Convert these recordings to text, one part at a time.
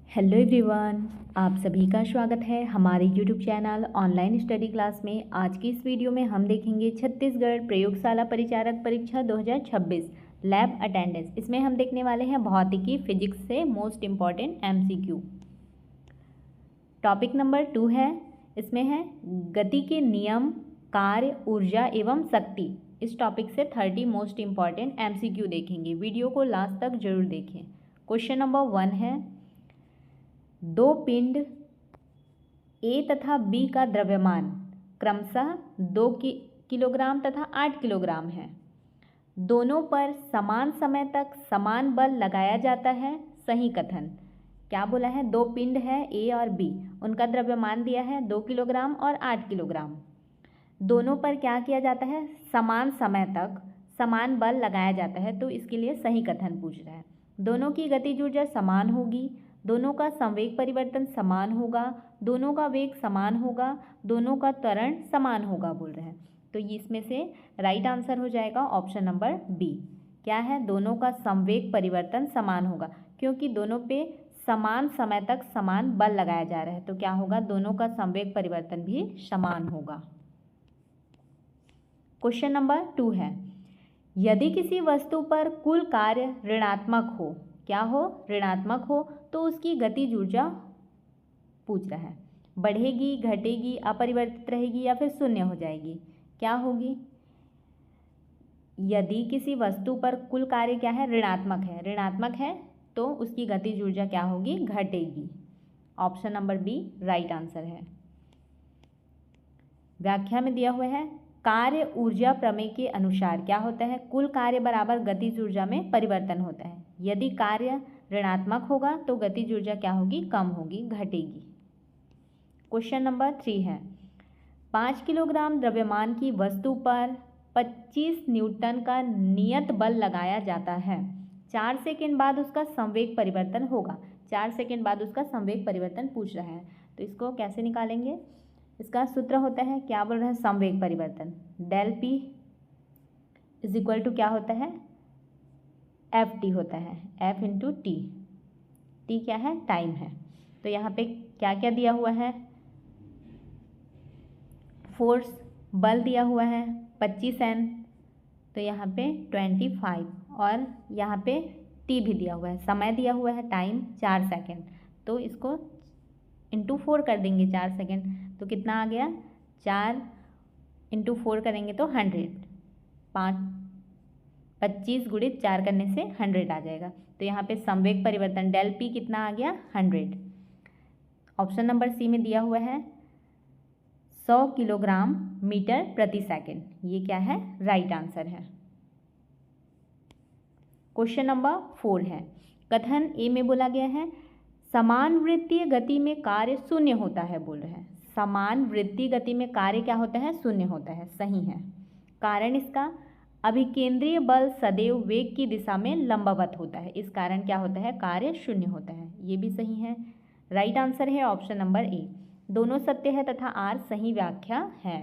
Hello everyone, आप सभी का स्वागत है हमारे YouTube channel online study class में। आज की इस वीडियो में हम देखेंगे छत्तीसगढ़ प्रयोगशाला परिचारक परीक्षा 2026 लैब अटेंडेंस। इसमें हम देखने वाले हैं भौतिकी फिजिक्स से most important MCQ. Topic number 2 है, इसमें है गति के नियम, कार्य, ऊर्जा एवं शक्ति। इस टॉपिक से 30 मोस्ट इम्पॉर्टेंट एमसीक्यू देखेंगे। वीडियो को लास्ट तक जरूर देखें। क्वेश्चन नंबर 1 है, दो पिंड ए तथा बी का द्रव्यमान क्रमशः 2 किलोग्राम तथा 8 किलोग्राम है। दोनों पर समान समय तक समान बल लगाया जाता है। सही कथन। क्या बोला है? दो पिंड है ए और बी, उनका द्रव्यमान दिया है 2 किलोग्राम और 8 किलोग्राम। दोनों पर क्या किया जाता है? समान समय तक समान बल लगाया जाता है। तो इसके लिए सही कथन पूछ रहा है। दोनों की गतिज ऊर्जा समान होगी, दोनों का संवेग परिवर्तन समान होगा, दोनों का वेग समान होगा, दोनों का त्वरण समान होगा बोल रहे हैं। तो इसमें से राइट आंसर हो जाएगा ऑप्शन नंबर बी। क्या है? दोनों का संवेग परिवर्तन समान होगा, क्योंकि दोनों पे समान समय तक समान बल लगाया जा रहा है। तो क्या होगा? दोनों का संवेग परिवर्तन भी समान होगा। क्वेश्चन नंबर 2 है, यदि किसी वस्तु पर कुल कार्य ऋणात्मक हो, क्या हो? ऋणात्मक हो, तो उसकी गतिज ऊर्जा पूछ रहा है। बढ़ेगी, घटेगी, अपरिवर्तित रहेगी या फिर शून्य हो जाएगी? क्या होगी? यदि किसी वस्तु पर कुल कार्य क्या है? ऋणात्मक है। ऋणात्मक है तो उसकी गतिज ऊर्जा क्या होगी? घटेगी। Option number B right answer है। व्याख्या में दिया हुआ है, कार्य ऊर्जा प्रमेय के अनुसार क्या होता है? कुल कार्य बराबर गतिज ऊर्जा में परिवर्तन होता है। यदि कार्य ऋणात्मक होगा तो गतिज ऊर्जा क्या होगी? कम होगी, घटेगी। क्वेश्चन नंबर 3 है, 5 किलोग्राम द्रव्यमान की वस्तु पर 25 न्यूटन का नियत बल लगाया जाता है। 4 सेकेंड बाद उसका संवेग परिवर्तन होगा। 4 सेकेंड बाद उसका संवेग परिवर्तन पूछ रहा है। तो इसको कैसे निकालेंगे? इसका सूत्र होता है, क्या बोल रहा है? संवेग परिवर्तन। Del P is equal to क्या होता है? एफ टी होता है, एफ इंटू टी। टी क्या है? टाइम है। तो यहाँ पे क्या क्या दिया हुआ है? फोर्स, बल दिया हुआ है 25 N, तो यहाँ पे 25 और यहाँ पे टी भी दिया हुआ है, समय दिया हुआ है टाइम 4 सेकेंड। तो इसको इंटू 4 कर देंगे 4 सेकेंड, तो कितना आ गया? 4 इंटू 4 करेंगे तो 100। 25 गुणित 4 करने से 100 आ जाएगा। तो यहाँ पे संवेग परिवर्तन डेल पी कितना आ गया? 100। ऑप्शन नंबर सी में दिया हुआ है 100 किलोग्राम मीटर प्रति सेकेंड। ये क्या है? राइट आंसर है। क्वेश्चन नंबर 4 है, कथन ए में बोला गया है, समान वृत्तीय गति में कार्य शून्य होता है बोल रहे हैं। समान वृत्तीय गति में कार्य क्या होता है? शून्य होता है। सही है। कारण इसका, अभिकेंद्रीय बल सदैव वेग की दिशा में लंबवत होता है। इस कारण क्या होता है? कार्य शून्य होता है। ये भी सही है। राइट आंसर है ऑप्शन नंबर ए। दोनों सत्य है तथा आर सही व्याख्या है।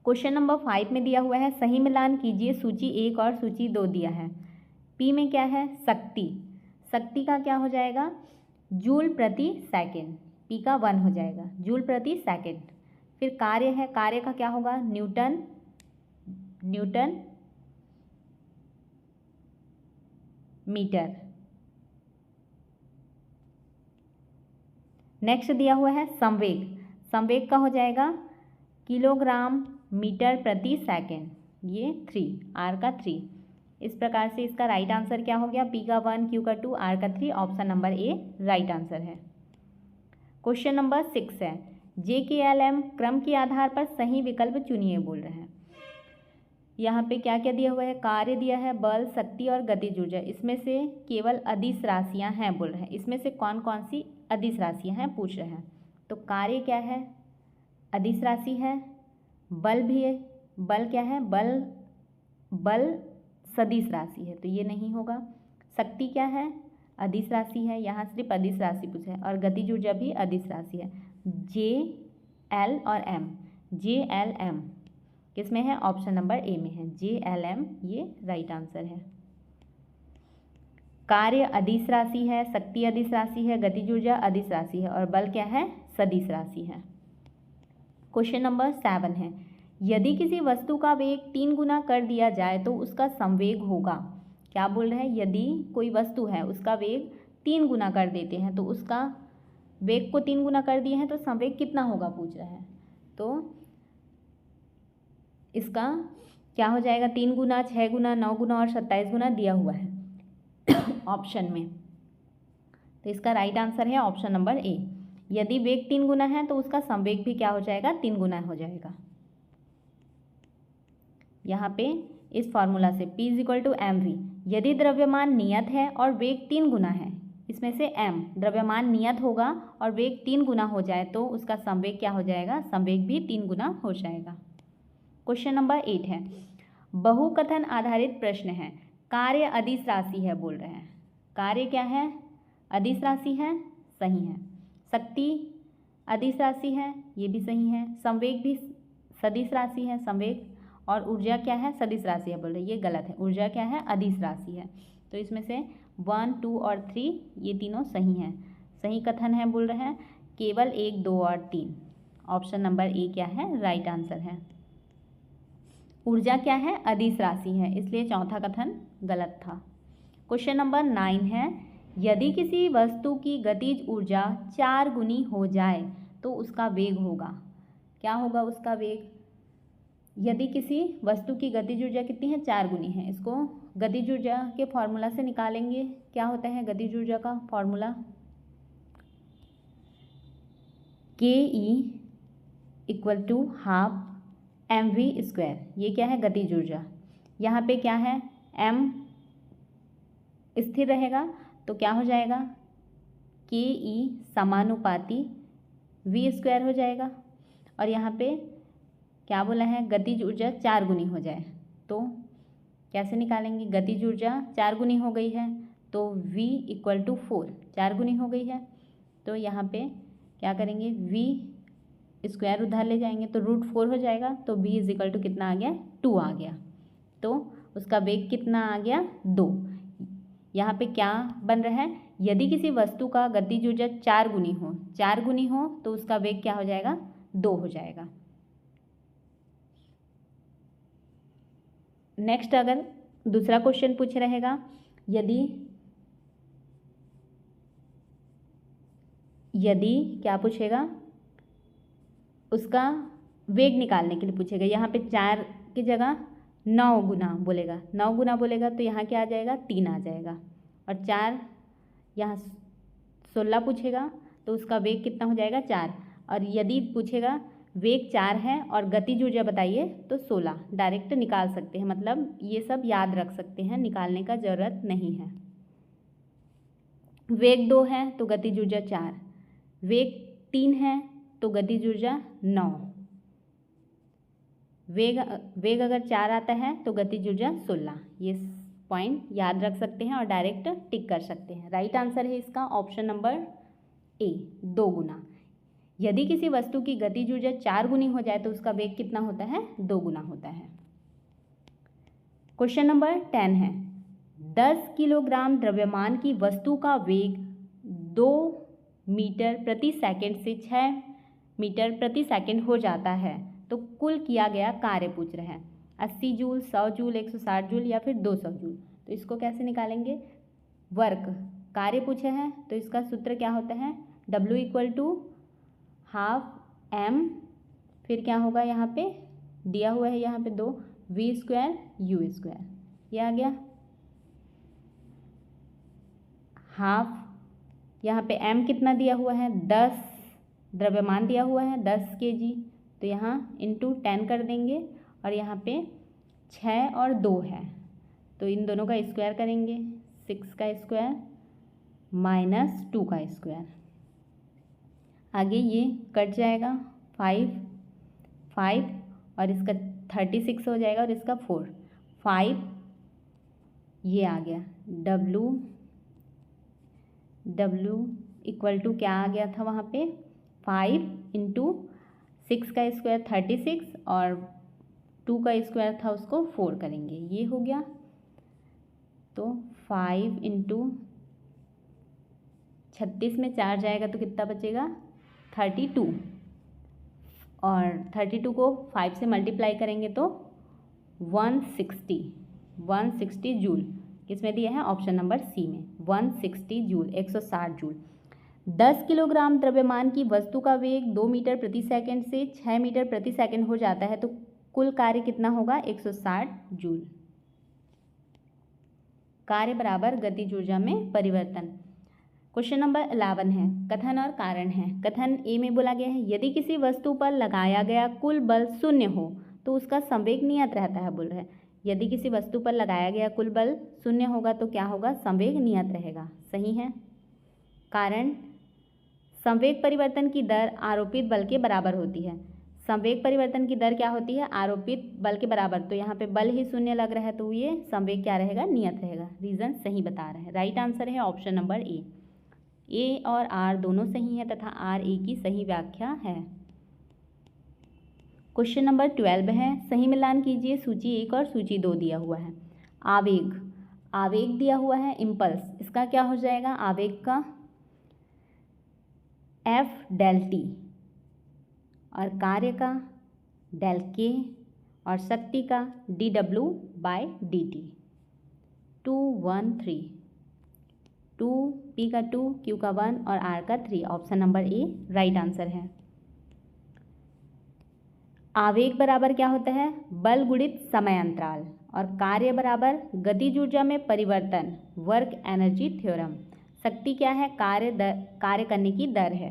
क्वेश्चन नंबर 5 में दिया हुआ है, सही मिलान कीजिए, सूची 1 और सूची 2 दिया है। पी में क्या है? शक्ति। शक्ति का क्या हो जाएगा? जूल प्रति सेकेंड। पी का 1 हो जाएगा, जूल प्रति सेकेंड। फिर कार्य है, कार्य का क्या होगा? Newton metre. नेक्स्ट दिया हुआ है संवेग। संवेग का हो जाएगा किलोग्राम मीटर प्रति सेकेंड। ये 3, आर का 3। इस प्रकार से इसका राइट आंसर क्या हो गया? पी का 1, क्यू का 2, आर का 3। Option number A right answer है। क्वेश्चन नंबर 6 है, जे के एल एम क्रम के आधार पर सही विकल्प चुनिए बोल रहे हैं। यहाँ पे क्या क्या दिया हुआ है? कार्य दिया है, बल, शक्ति और गतिज ऊर्जा। इसमें से केवल अदिश राशियाँ हैं बोल रहे हैं। इसमें से कौन कौन सी अदिश राशियाँ हैं पूछ रहे हैं। तो कार्य क्या है? अदिश राशि है। बल भी है। बल क्या है? बल सदिश राशि है, तो ये नहीं होगा। शक्ति क्या है? अदिश राशि है, यहाँ सिर्फ अदिश राशि पूछा है। और गतिज ऊर्जा भी अदिश राशि है। जे एल और एम, जे एल एम किसमें है? ऑप्शन नंबर ए में है, जे एल एम। ये राइट आंसर है। कार्य अदिश राशि है, शक्ति अदिश राशि है, गतिज ऊर्जा अदिश राशि है और बल क्या है, सदिश राशि है। क्वेश्चन नंबर 7 है, यदि किसी वस्तु का वेग 3 गुना कर दिया जाए तो उसका संवेग होगा। क्या बोल रहे हैं, यदि कोई वस्तु है उसका वेग 3 गुना कर देते हैं तो उसका वेग को 3 गुना कर दिए हैं तो संवेग कितना होगा पूछ रहे हैं। तो इसका क्या हो जाएगा, 3 गुना, 6 गुना, 9 गुना और 27 गुना दिया हुआ है ऑप्शन में। तो इसका राइट आंसर है ऑप्शन नंबर ए। यदि वेग 3 गुना है तो उसका संवेग भी क्या हो जाएगा, 3 गुना हो जाएगा। यहाँ पे इस फॉर्मूला से P = mv, यदि द्रव्यमान नियत है और वेग 3 गुना है, इसमें से m द्रव्यमान नियत होगा और वेग 3 गुना हो जाए तो उसका संवेग क्या हो जाएगा, संवेग भी 3 गुना हो जाएगा। क्वेश्चन नंबर 8 है, बहुकथन आधारित प्रश्न है, कार्य अदिश राशि है बोल रहे हैं। कार्य क्या है, अदिश राशि है, सही है। शक्ति अदिश राशि है, ये भी सही है। संवेग भी सदिश राशि है, संवेग। और ऊर्जा क्या है, सदिश राशि है बोल रहे हैं, ये गलत है। ऊर्जा क्या है, अदिश राशि है। तो इसमें से 1, 2 और 3 ये तीनों सही हैं। सही कथन है बोल रहे हैं, केवल 1, 2 और 3। ऑप्शन नंबर ए क्या है, राइट आंसर है। ऊर्जा क्या है, अदिश राशि है, इसलिए चौथा कथन गलत था। क्वेश्चन नंबर 9 है, यदि किसी वस्तु की गतिज ऊर्जा 4 गुनी हो जाए तो उसका वेग होगा। क्या होगा उसका वेग, यदि किसी वस्तु की गतिज ऊर्जा कितनी है, 4 गुनी है। इसको गतिज ऊर्जा के फॉर्मूला से निकालेंगे। क्या होता है गतिज ऊर्जा का फॉर्मूला, KE = ½ mv²। ये क्या है, गतिज ऊर्जा। यहाँ पे क्या है, m स्थिर रहेगा तो क्या हो जाएगा, KE समानुपाती v² हो जाएगा। और यहाँ पे क्या बोला है, गतिज ऊर्जा 4 गुनी हो जाए तो कैसे निकालेंगे, गतिज ऊर्जा 4 गुनी हो गई है तो v = 4, 4 गुनी हो गई है। तो यहाँ पे क्या करेंगे, v² उधर ले जाएंगे तो √4 हो जाएगा। तो v = कितना आ गया, 2 आ गया। तो उसका वेग कितना आ गया, 2। यहाँ पे क्या बन रहा है, यदि किसी वस्तु का गतिज ऊर्जा 4 गुनी हो, 4 गुनी हो तो उसका वेग क्या हो जाएगा, 2 हो जाएगा। नेक्स्ट अगर दूसरा क्वेश्चन पूछ रहेगा, यदि क्या पूछेगा, उसका वेग निकालने के लिए पूछेगा। यहाँ पे 4 की जगह 9 गुना बोलेगा, 9 गुना बोलेगा तो यहाँ क्या आ जाएगा, 3 आ जाएगा। और 4 यहाँ 16 पूछेगा तो उसका वेग कितना हो जाएगा, 4। और यदि पूछेगा वेग 4 है और गतिज ऊर्जा बताइए तो 16, डायरेक्ट निकाल सकते हैं। मतलब ये सब याद रख सकते हैं, निकालने का ज़रूरत नहीं है। वेग 2 है तो गतिज ऊर्जा 4, वेग 3 है तो गतिज ऊर्जा 9, वेग अगर 4 आता है तो गतिज ऊर्जा 16। ये पॉइंट याद रख सकते हैं और डायरेक्ट टिक कर सकते हैं। राइट आंसर है इसका ऑप्शन नंबर ए, 2 गुना। यदि किसी वस्तु की गतिज ऊर्जा 4 गुनी हो जाए तो उसका वेग कितना होता है, 2 गुना होता है। क्वेश्चन नंबर 10 है, 10 किलोग्राम द्रव्यमान की वस्तु का वेग 2 मीटर प्रति सेकंड से 6 मीटर प्रति सेकंड हो जाता है तो कुल किया गया कार्य पूछ रहे हैं। 80 जूल, 100 जूल, 160 जूल या फिर 200 जूल। तो इसको कैसे निकालेंगे, वर्क कार्य पूछे हैं तो इसका सूत्र क्या होता है, W = ½ m, फिर क्या होगा, यहाँ पे दिया हुआ है यहाँ पे 2 v² u²। ये आ गया हाफ, यहाँ पे m कितना दिया हुआ है, 10 द्रव्यमान दिया हुआ है 10 kg, तो यहाँ × 10 कर देंगे। और यहाँ पे 6 और 2 है तो इन दोनों का स्क्वायर करेंगे, 6 का स्क्वायर - 2 का स्क्वायर। आगे ये कट जाएगा, 5 और इसका 36 हो जाएगा और इसका 4, 5 ये आ गया। W = क्या आ गया था वहाँ पे, 5 × 6 का स्क्वायर 36 और 2 का स्क्वायर था उसको 4 करेंगे, ये हो गया। तो 5 × 36 में 4 जाएगा तो कितना बचेगा 32, और 32 को 5 से मल्टीप्लाई करेंगे तो 160 जूल। किसमें दिया है? ऑप्शन नंबर सी में 160 जूल, 160 जूल। 10 किलोग्राम द्रव्यमान की वस्तु का वेग 2 मीटर प्रति सेकंड से 6 मीटर प्रति सेकंड हो जाता है तो कुल कार्य कितना होगा? 160 जूल। कार्य बराबर गतिज ऊर्जा में परिवर्तन। क्वेश्चन नंबर 11 है, कथन और कारण है। कथन ए में बोला गया है, यदि किसी वस्तु पर लगाया गया कुल बल 0 हो तो उसका संवेग नियत रहता है। बोल रहे हैं यदि किसी वस्तु पर लगाया गया कुल बल 0 होगा तो क्या होगा? संवेग नियत रहेगा। सही है। कारण, संवेग परिवर्तन की दर आरोपित बल के बराबर होती है। संवेग परिवर्तन की दर क्या होती है? आरोपित बल के बराबर। तो यहाँ पे बल ही 0 लग रहा है तो ये संवेग क्या रहेगा? नियत रहेगा। रीजन सही बता रहे हैं। राइट आंसर है ऑप्शन नंबर ए और आर दोनों सही है तथा आर ए की सही व्याख्या है। क्वेश्चन नंबर 12 है, सही मिलान कीजिए। सूची 1 और सूची 2 दिया हुआ है। आवेग दिया हुआ है इम्पल्स, इसका क्या हो जाएगा? आवेग का F del T और कार्य का del K और शक्ति का dW/dt। 2 1 3, 2 P का 2, Q का 1 और R का 3। Option number A right answer है। आवेग बराबर क्या होता है? बल गुणित समय अंतराल, और कार्य बराबर गतिज ऊर्जा में परिवर्तन, वर्क एनर्जी थ्योरम। शक्ति क्या है? कार्य करने की दर है।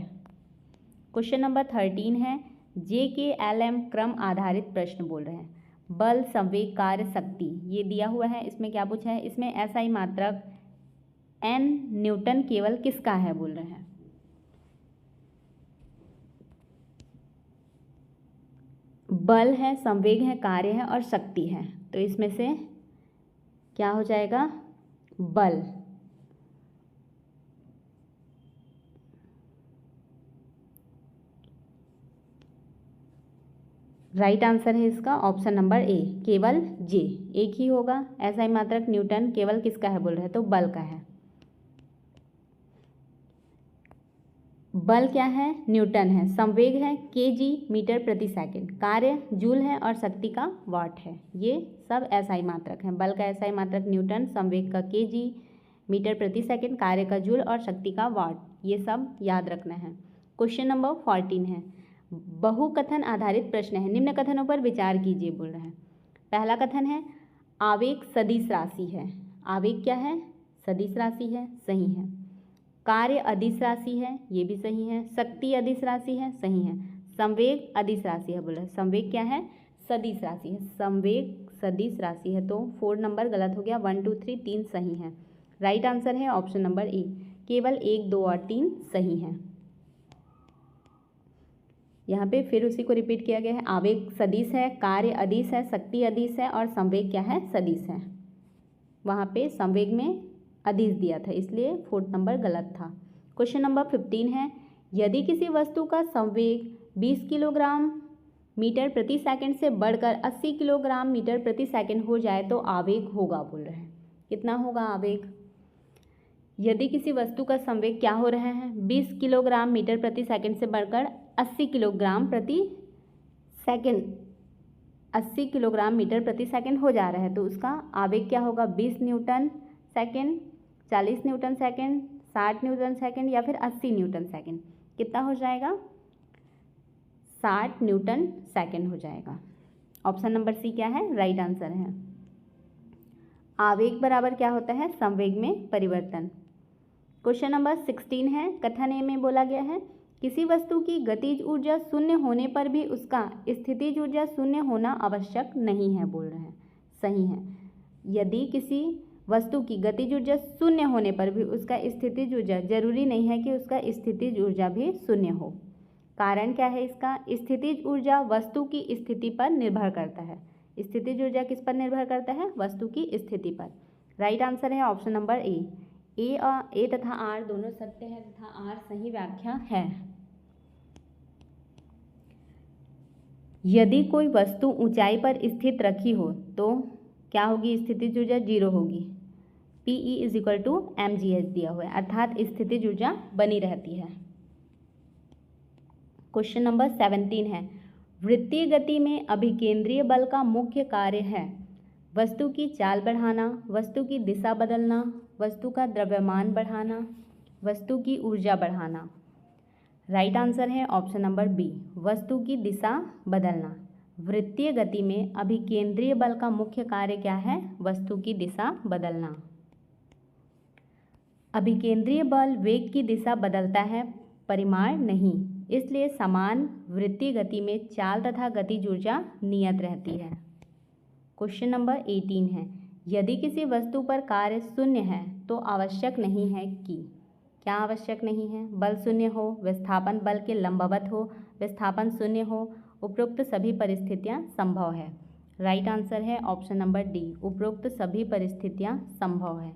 क्वेश्चन नंबर 13 है, JKLM क्रम आधारित प्रश्न बोल रहे हैं। बल, संवेग, कार्य, शक्ति ये दिया हुआ है। इसमें क्या पूछा है? इसमें SI मात्रक N न्यूटन केवल किसका है बोल रहे हैं। बल है, संवेग है, कार्य है और शक्ति है, तो इसमें से क्या हो जाएगा? बल। राइट आंसर है इसका ऑप्शन नंबर ए, केवल जे। एक ही होगा। SI मात्रक न्यूटन केवल किसका है बोल रहे हैं? तो बल का है। बल क्या है? न्यूटन है। संवेग है kg मीटर प्रति सेकंड। कार्य जूल है और शक्ति का वाट है। ये सब SI मात्रक हैं। बल का SI मात्रक न्यूटन, संवेग का kg मीटर प्रति सेकंड, कार्य का जूल और शक्ति का वाट, ये सब याद रखना है। क्वेश्चन नंबर 14 है, बहुकथन आधारित प्रश्न है। निम्न कथनों पर विचार कीजिए बोल रहे हैं। पहला कथन है, आवेग सदिश राशि है। आवेग क्या है? सदिश राशि है। सही है। कार्य अदिश राशि है, ये भी सही है। शक्ति अदिश राशि है, सही है। संवेग अदिश राशि है, बोला संवेग क्या है? सदिश राशि है। संवेग सदिश राशि है, तो 4 नंबर गलत हो गया। 1 2 3 3 सही है। राइट आंसर है ऑप्शन नंबर ए, केवल 1 2 और 3 सही है। यहाँ पे फिर उसी को रिपीट किया गया है। आवेग सदिश है, कार्य अदिश है, शक्ति अदिश है और संवेग क्या है? सदिश है। वहाँ पे संवेग में अदिश दिया था, इसलिए 4 नंबर गलत था। क्वेश्चन नंबर 15 है, यदि किसी वस्तु का संवेग 20 किलोग्राम मीटर प्रति सेकंड से बढ़कर 80 किलोग्राम मीटर प्रति सेकंड हो जाए तो आवेग होगा बोल रहे हैं। कितना होगा आवेग? यदि किसी वस्तु का संवेग क्या हो रहा है? 20 किलोग्राम मीटर प्रति सेकंड से बढ़कर 80 किलोग्राम प्रति सेकंड 80 किलोग्राम मीटर प्रति सेकंड हो जा रहा है तो उसका आवेग क्या होगा? 20 Newton second, 40 Newton second, 60 Newton second या फिर 80 न्यूटन सेकंड। कितना हो जाएगा? 60 न्यूटन सेकंड हो जाएगा। ऑप्शन नंबर सी क्या है? राइट आंसर है। आवेग बराबर क्या होता है? संवेग में परिवर्तन। क्वेश्चन नंबर 16 है, कथन ए में बोला गया है, किसी वस्तु की गतिज ऊर्जा शून्य होने पर भी उसका स्थितिज ऊर्जा शून्य होना आवश्यक नहीं है बोल रहे हैं। सही है। यदि किसी वस्तु की गतिज ऊर्जा शून्य होने पर भी उसका स्थितिज ऊर्जा, जरूरी नहीं है कि उसका स्थितिज ऊर्जा भी शून्य हो। कारण क्या है इसका? स्थितिज ऊर्जा वस्तु की स्थिति पर निर्भर करता है। स्थितिज ऊर्जा किस पर निर्भर करता है? वस्तु की स्थिति पर। राइट आंसर है ऑप्शन नंबर ए तथा आर दोनों सत्य है तथा आर सही व्याख्या है। यदि कोई वस्तु ऊंचाई पर स्थित रखी हो तो क्या होगी? स्थितिज ऊर्जा 0 होगी। PE is equal to mgh दिया हुआ है, अर्थात स्थितिज ऊर्जा बनी रहती है। क्वेश्चन नंबर 17 है, वृत्तीय गति में अभिकेंद्रीय बल का मुख्य कार्य है वस्तु की चाल बढ़ाना, वस्तु की दिशा बदलना, वस्तु का द्रव्यमान बढ़ाना, वस्तु की ऊर्जा बढ़ाना। राइट आंसर है ऑप्शन नंबर बी, वस्तु की दिशा बदलना। वृत्तीय गति में अभिकेंद्रीय बल का मुख्य कार्य क्या है? वस्तु की दिशा बदलना। अभिकेंद्रीय बल वेग की दिशा बदलता है, परिमाण नहीं, इसलिए समान वृत्तीय गति में चाल तथा गतिज ऊर्जा नियत रहती है। क्वेश्चन नंबर 18 है, यदि किसी वस्तु पर कार्य शून्य है तो आवश्यक नहीं है कि, क्या आवश्यक नहीं है? बल शून्य हो, विस्थापन बल के लंबवत हो, विस्थापन शून्य हो, उपरोक्त सभी परिस्थितियां संभव है। राइट आंसर है ऑप्शन नंबर डी, उपरोक्त सभी परिस्थितियां संभव है।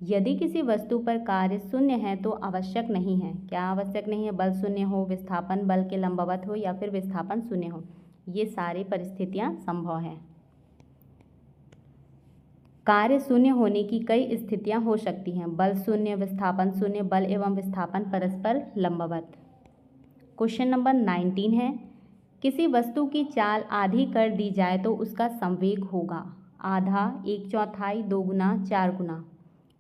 यदि किसी वस्तु पर कार्य शून्य है तो आवश्यक नहीं है, क्या आवश्यक नहीं है? बल शून्य हो, विस्थापन बल के लंबवत हो या फिर विस्थापन शून्य हो, ये सारी परिस्थितियां संभव है। कार्य शून्य होने की कई स्थितियां हो सकती हैं, बल शून्य, विस्थापन शून्य, बल एवं विस्थापन परस्पर लंबवत। क्वेश्चन नंबर 19 है, किसी वस्तु की चाल आधी कर दी जाए तो उसका संवेग होगा आधा, 1/4, 2 गुना, 4 गुना।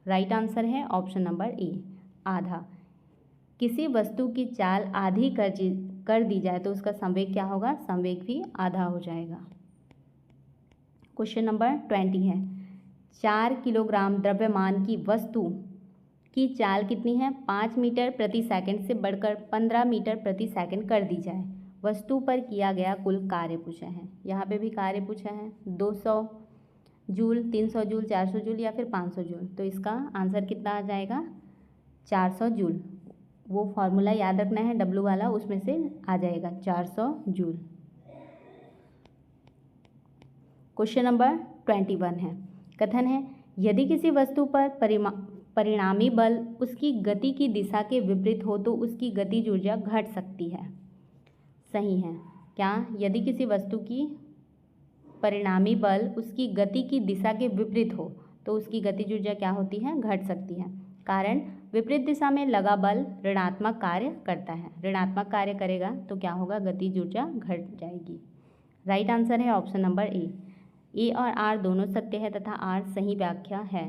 राइट आंसर है ऑप्शन नंबर ए, आधा। किसी वस्तु की चाल आधी कर दी जाए तो उसका संवेग क्या होगा? संवेग भी आधा हो जाएगा। क्वेश्चन नंबर 20 है, 4 किलोग्राम द्रव्यमान की वस्तु की चाल कितनी है? 5 मीटर प्रति सेकंड से बढ़कर 15 मीटर प्रति सेकंड कर दी जाए। वस्तु पर किया गया कुल कार्य पूछा है। यहाँ पे भी कार्य पूछा है, 200 जूल, 300 जूल, 400 जूल या फिर 500 जूल। तो इसका आंसर कितना आ जाएगा? 400 जूल। वो फॉर्मूला याद रखना है W वाला, उसमें से आ जाएगा 400 जूल। क्वेश्चन नंबर 21 है, कथन है, यदि किसी वस्तु पर परिणामी बल उसकी गति की दिशा के विपरीत हो तो उसकी गतिज ऊर्जा घट सकती है। सही है। क्या? यदि किसी वस्तु की परिणामी बल उसकी गति की दिशा के विपरीत हो तो उसकी गतिज ऊर्जा क्या होती है? घट सकती है। कारण, विपरीत दिशा में लगा बल ऋणात्मक कार्य करता है, ऋणात्मक कार्य करेगा तो क्या होगा? गतिज ऊर्जा घट जाएगी। राइट आंसर है ऑप्शन नंबर ए और आर दोनों सत्य है तथा आर सही व्याख्या है।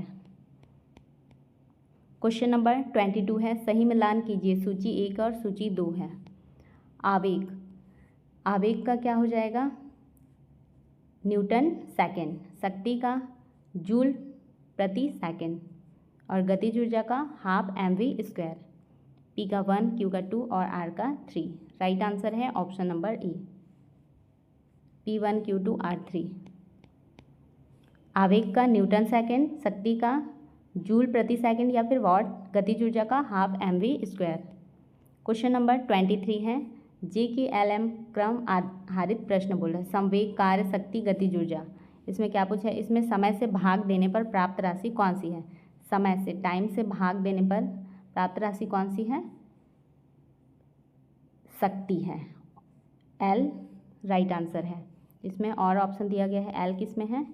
क्वेश्चन नंबर 22 है, सही मिलान कीजिए, सूची 1 और सूची 2 है। आवेग, आवेग का क्या हो जाएगा? न्यूटन सेकेंड, शक्ति का जूल प्रति सेकेंड और गतिज ऊर्जा का हाफ mv²। P का 1, Q का 2 और R का 3। राइट आंसर है option number A, P1, Q2, R3। आवेग का न्यूटन सेकेंड, शक्ति का जूल प्रति सेकेंड या फिर वॉट, गतिज ऊर्जा का हाफ mv²। क्वेश्चन नंबर 23 है, JKLM क्रम आधारित प्रश्न बोल रहा है, संवेग, कार्य शक्ति, गतिज ऊर्जा। इसमें क्या पूछा है? इसमें समय से भाग देने पर प्राप्त राशि कौन सी है? समय से, टाइम से भाग देने पर प्राप्त राशि कौन सी है? शक्ति है, L राइट आंसर है। इसमें और ऑप्शन दिया गया है, L किस में है?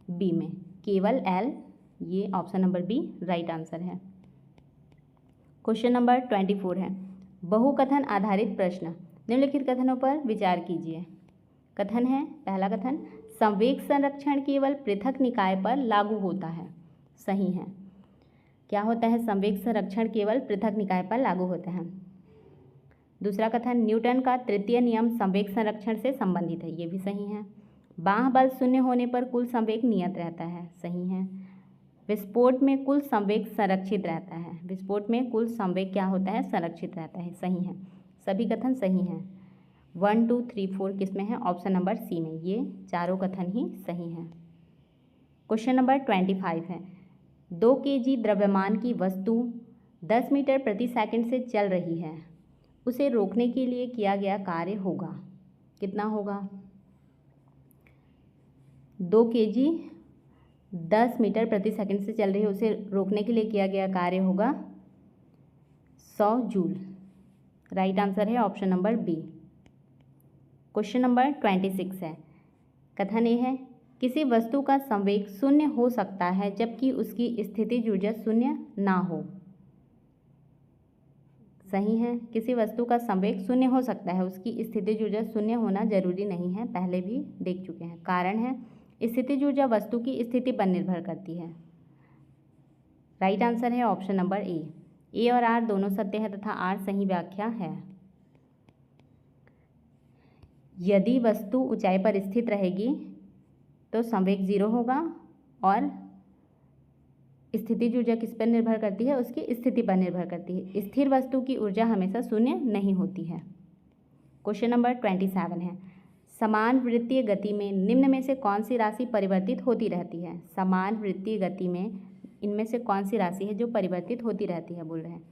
बी में, केवल L, ये option number B right answer है। क्वेश्चन नंबर 24 है, बहुकथन आधारित प्रश्न, निम्नलिखित कथनों पर विचार कीजिए। कथन है, पहला कथन, संवेग संरक्षण केवल पृथक निकाय पर लागू होता है। सही है। क्या होता है? संवेग संरक्षण केवल पृथक निकाय पर लागू होता है। दूसरा कथन, न्यूटन का तृतीय नियम संवेग संरक्षण से संबंधित है। ये भी सही है। बाह्य बल शून्य होने पर कुल संवेग नियत रहता है। सही है। विस्फोट में कुल संवेग संरक्षित रहता है। विस्फोट में कुल संवेग क्या होता है? संरक्षित रहता है। सही है, सभी कथन सही हैं। 1, 2, 3, 4 किस में है? ऑप्शन नंबर सी में, ये चारों कथन ही सही हैं। क्वेश्चन नंबर 25 है, 2 kg द्रव्यमान की वस्तु 10 मीटर प्रति सेकंड से चल रही है, उसे रोकने के लिए किया गया कार्य होगा, कितना होगा? 2 kg 10 मीटर प्रति सेकंड से चल रही है, उसे रोकने के लिए किया गया कार्य होगा 100 जूल। राइट आंसर है option number B. Question number 26 है, कथन ये है, किसी वस्तु का संवेग शून्य हो सकता है जबकि उसकी स्थितिज ऊर्जा शून्य ना हो। सही है, किसी वस्तु का संवेग शून्य हो सकता है, उसकी स्थितिज ऊर्जा शून्य होना जरूरी नहीं है, पहले भी देख चुके हैं। कारण है स्थितिज ऊर्जा वस्तु की स्थिति पर निर्भर करती है। राइट आंसर है ऑप्शन नंबर ए और आर दोनों सत्य है तथा आर सही व्याख्या है। यदि वस्तु ऊंचाई पर स्थित रहेगी तो संवेग 0 होगा और स्थितिज ऊर्जा किस पर निर्भर करती है, उसकी स्थिति पर निर्भर करती है। स्थिर वस्तु की ऊर्जा हमेशा शून्य नहीं होती है। क्वेश्चन नंबर 27 है, समान वृत्तीय गति में निम्न में से कौन सी राशि परिवर्तित होती रहती है। समान वृत्तीय गति में इनमें से कौन सी राशि है जो परिवर्तित होती रहती है, बोल रहे हैं।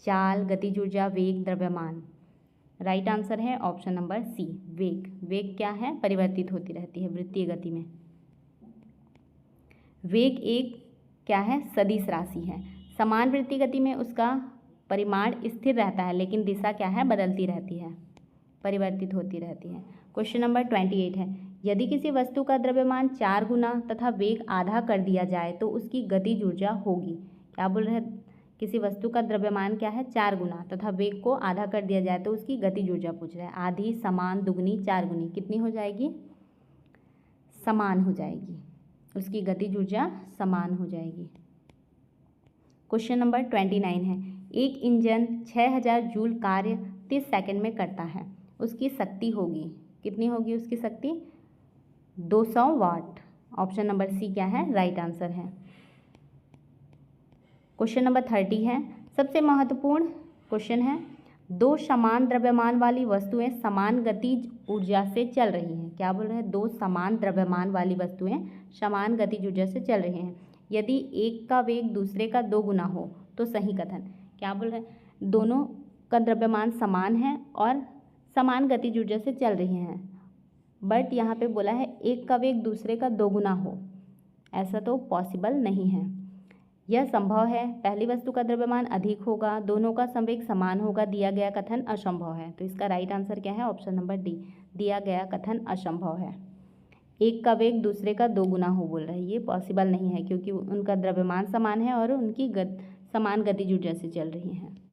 चाल, गतिज ऊर्जा, वेग, द्रव्यमान। राइट आंसर है ऑप्शन नंबर सी, वेग। वेग क्या है, परिवर्तित होती रहती है वृत्तीय गति में। वेग एक क्या है, सदिश राशि है। समान वृत्तीय गति में उसका परिमाण स्थिर रहता है लेकिन दिशा क्या है, बदलती रहती है, परिवर्तित होती रहती है। क्वेश्चन नंबर 28 है, यदि किसी वस्तु का द्रव्यमान 4 गुना तथा वेग आधा कर दिया जाए तो उसकी गतिज ऊर्जा होगी। क्या बोल रहे हैं, किसी वस्तु का द्रव्यमान क्या है, 4 गुना तथा वेग को आधा कर दिया जाए तो उसकी गतिज ऊर्जा पूछ रहा है। आधी, समान, दुगनी, 4 गुनी कितनी हो जाएगी, समान हो जाएगी, उसकी गतिज ऊर्जा समान हो जाएगी। क्वेश्चन नंबर 29 है, एक इंजन 6000 जूल कार्य 30 सेकंड में करता है, उसकी शक्ति होगी, कितनी होगी उसकी शक्ति, 200 वाट। ऑप्शन नंबर सी क्या है, राइट आंसर है। क्वेश्चन नंबर 30 है, सबसे महत्वपूर्ण क्वेश्चन है, दो समान द्रव्यमान वाली वस्तुएं समान गतिज ऊर्जा से चल रही हैं। क्या बोल रहे हैं, दो समान द्रव्यमान वाली वस्तुएं समान गतिज ऊर्जा से चल रही हैं, यदि एक का वेग दूसरे का 2 गुना हो तो सही कथन। क्या बोल रहे हैं, दोनों का द्रव्यमान समान है और समान गतिज ऊर्जा से चल रही हैं, बट यहाँ पे बोला है एक का वेग दूसरे का 2 गुना हो, ऐसा तो पॉसिबल नहीं है। यह संभव है, पहली वस्तु का द्रव्यमान अधिक होगा, दोनों का संवेग समान होगा, दिया गया कथन असंभव है। तो इसका राइट आंसर क्या है, ऑप्शन नंबर डी, दिया गया कथन असंभव है। एक का वेग दूसरे का 2 गुना हो बोल रहा है, ये पॉसिबल नहीं है क्योंकि उनका द्रव्यमान समान है और उनकी समान गतिज ऊर्जा से चल रही हैं।